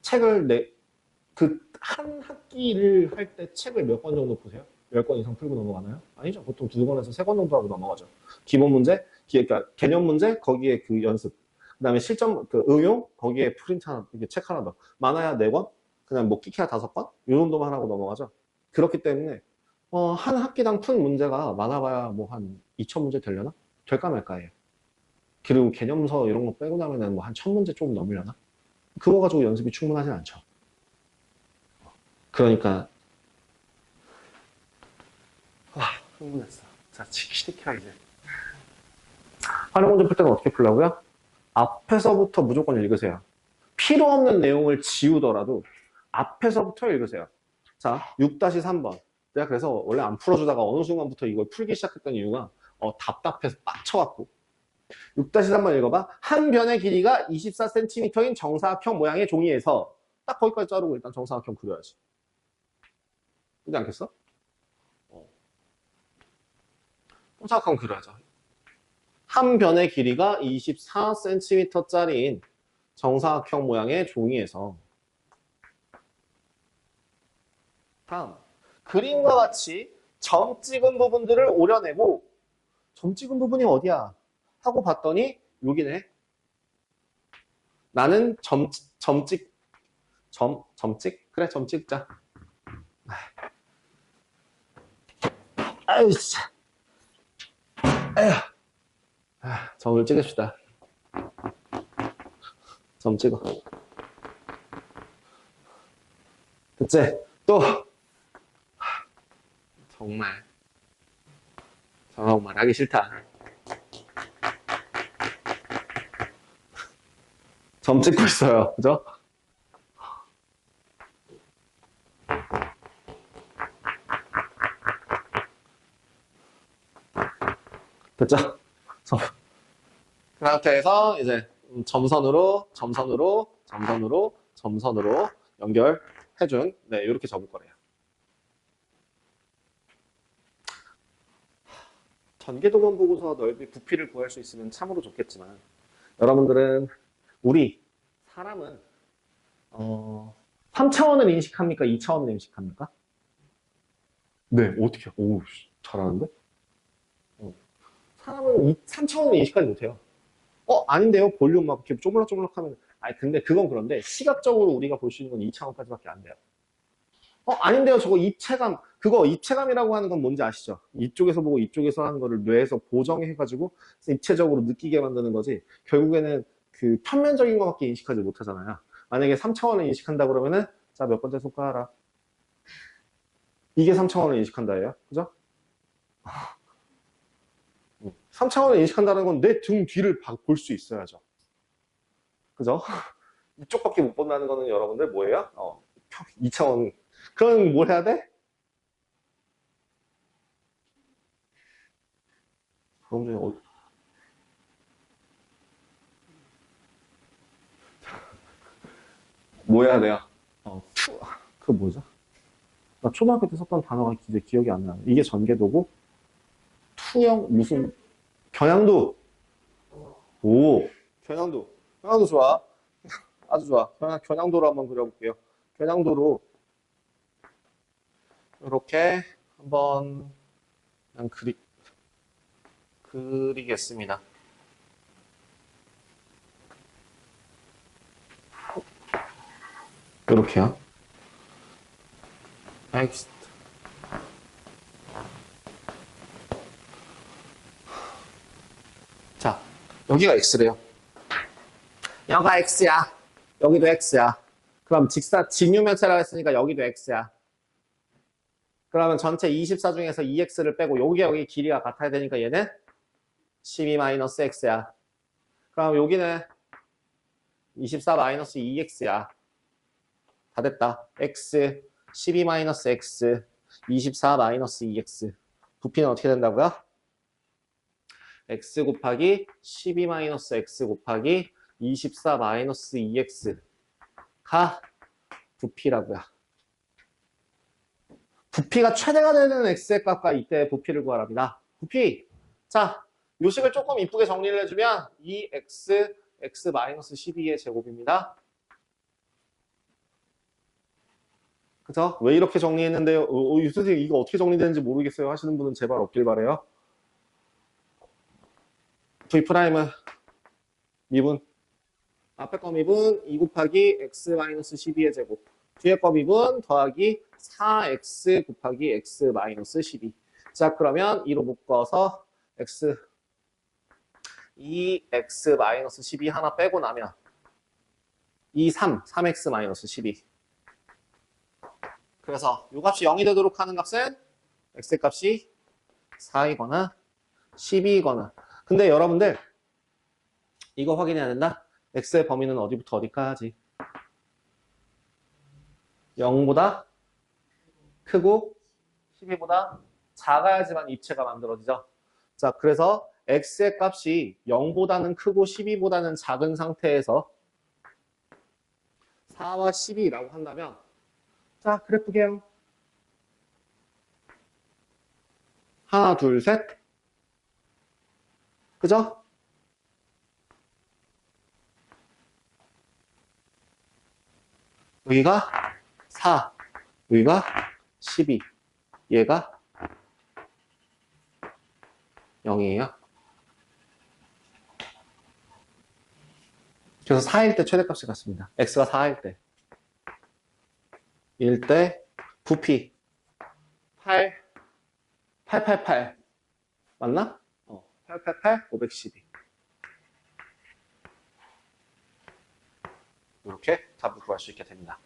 책을 한 학기를 할 때 책을 몇 권 정도 보세요? 10권 이상 풀고 넘어가나요? 아니죠. 보통 2권에서 3권 정도 하고 넘어가죠. 기본 문제, 그러니까 개념 문제, 거기에 그 연습. 그 다음에 실전, 그 응용, 거기에 프린트 하나, 이게 책 하나 더. 많아야 4권? 그냥 뭐 끼케야 5권? 이 정도만 하고 넘어가죠. 그렇기 때문에, 한 학기당 푼 문제가 많아봐야 뭐 한 2,000문제 되려나? 될까 말까예요. 그리고 개념서 이런 거 빼고 나면은 뭐 한 1,000문제 조금 넘으려나? 그거 가지고 연습이 충분하진 않죠. 그러니까 흥분했어. 자, 시키라 이제. 활용 문제 풀 때는 어떻게 풀라고요? 앞에서부터 무조건 읽으세요. 필요 없는 내용을 지우더라도 앞에서부터 읽으세요. 자, 6-3번. 내가 그래서 원래 안 풀어주다가 어느 순간부터 이걸 풀기 시작했던 이유가 답답해서 빡쳐갖고. 6-3번 읽어봐. 한 변의 길이가 24cm인 정사각형 모양의 종이에서 딱 거기까지 자르고 일단 정사각형 그려야지. 그렇지 않겠어? 정사각형 그려야죠. 한 변의 길이가 24cm짜리인 정사각형 모양의 종이에서 다음 그림과 같이 점 찍은 부분들을 오려내고 점 찍은 부분이 어디야? 하고 봤더니 여기네. 나는 점 찍? 그래 점 찍자. 아이씨. 에휴. 점을 찍읍시다. 점 찍어. 됐지? 또. 정말 하기 싫다. 점 찍고 있어요. 그죠? 됐죠? 그 상태에서 이제 점선으로 연결해준, 네, 이렇게 접을 거래요. 전개도면 보고서 넓이 부피를 구할 수 있으면 참으로 좋겠지만, 여러분들은, 우리 사람은 3차원을 인식합니까? 2차원을 인식합니까? 네, 어떻게? 오, 잘하는데? 사람은 3차원을 인식하지 못해요. 아닌데요? 볼륨 막 이렇게 쪼물락쪼물락 하면. 아니, 근데 그건 그런데 시각적으로 우리가 볼 수 있는 건 2차원까지밖에 안 돼요. 아닌데요? 저거 입체감, 그거 입체감이라고 하는 건 뭔지 아시죠? 이쪽에서 보고 이쪽에서 하는 거를 뇌에서 보정해가지고 입체적으로 느끼게 만드는 거지. 결국에는 그 평면적인 것밖에 인식하지 못하잖아요. 만약에 3차원을 인식한다 그러면은, 자, 몇 번째 손가락. 이게 3차원을 인식한다예요. 그죠? 3차원을 인식한다는 건 내 등 뒤를 볼 수 있어야죠. 그죠? 이쪽밖에 못 본다는 거는 여러분들 뭐예요? 2차원. 그럼 뭘 해야 돼? 그럼 중에 뭐 해야 돼요? 그거 뭐죠? 나 초등학교 때 썼던 단어가 이제 기억이 안 나요. 이게 전개도고, 투영, 무슨, 겨냥도. 오, 겨냥도. 겨냥도 좋아. 아주 좋아. 겨냥도로 한번 그려볼게요. 겨냥도로 이렇게 한번 그냥 그리겠습니다. 이렇게요. X. 자, 여기가 X래요. 여기가 X야. 여기도 X야. 그럼 직육면체라고 했으니까 여기도 X야. 그러면 전체 24 중에서 2X를 빼고 여기 길이가 같아야 되니까 얘는 12-X야. 그럼 여기는 24-2X야. 다 됐다. X, 12-X, 24-2X. 부피는 어떻게 된다고요? X 곱하기 12-X 곱하기 24-2X가 부피라고요. 부피가 최대가 되는 X의 값과 이때 부피를 구하랍니다. 부피. 자, 요식을 조금 이쁘게 정리를 해주면 2X, X-12의 제곱입니다. 그죠? 왜 이렇게 정리했는데요? 유 선생님 이거 어떻게 정리되는지 모르겠어요 하시는 분은 제발 없길 바래요. V 프라임은 미분. 앞에 거 미분 2 곱하기 X-12의 제곱. 뒤에 거 미분 더하기 4X 곱하기 X-12. 자, 그러면 2로 묶어서 X 2X-12 하나 빼고 나면 3X-12. 그래서 이 값이 0이 되도록 하는 값은 X의 값이 4이거나 12이거나. 근데 여러분들 이거 확인해야 된다. X의 범위는 어디부터 어디까지? 0보다 크고 12보다 작아야지만 입체가 만들어지죠. 자, 그래서 X의 값이 0보다는 크고 12보다는 작은 상태에서 4와 12라고 한다면, 자, 그래프 개형. 하나, 둘, 셋. 그죠? 여기가 4, 여기가 12, 얘가 0이에요. 그래서 4일 때 최대값이 같습니다. x가 4일 때. 1 때 부피 8 888. 맞나? 888, 512. 이렇게 답을 구할 수 있게 됩니다.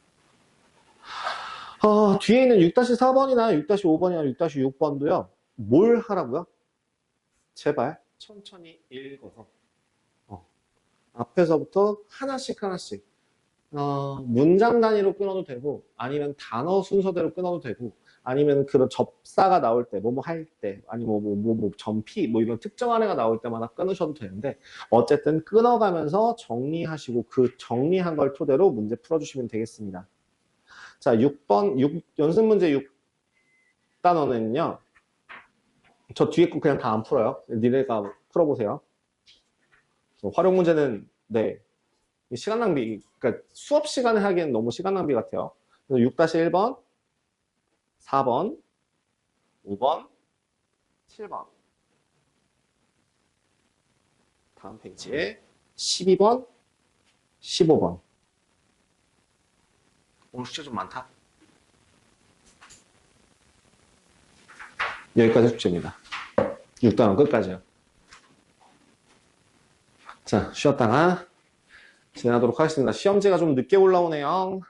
뒤에 있는 6-4번이나 6-5번이나 6-6번도요. 뭘 하라고요? 제발 천천히 읽어서 앞에서부터 하나씩 하나씩 문장 단위로 끊어도 되고 아니면 단어 순서대로 끊어도 되고 아니면 그런 접사가 나올 때 뭐뭐 할 때 아니면 뭐 점피 뭐 이런 특정한 애가 나올 때마다 끊으셔도 되는데 어쨌든 끊어가면서 정리하시고 그 정리한 걸 토대로 문제 풀어주시면 되겠습니다. 자, 6번 연습 문제 6단원은요. 저 뒤에 거 그냥 다 안 풀어요. 니네가 풀어보세요. 활용 문제는 네 시간 낭비, 그러니까 수업 시간에 하기엔 너무 시간 낭비 같아요. 그래서 6-1번, 4번, 5번, 7번. 다음 페이지에 12번, 15번. 오늘 숙제 좀 많다. 여기까지 숙제입니다. 6단원 끝까지요. 자, 쉬었다가 진행하도록 하겠습니다. 시험지가 좀 늦게 올라오네요.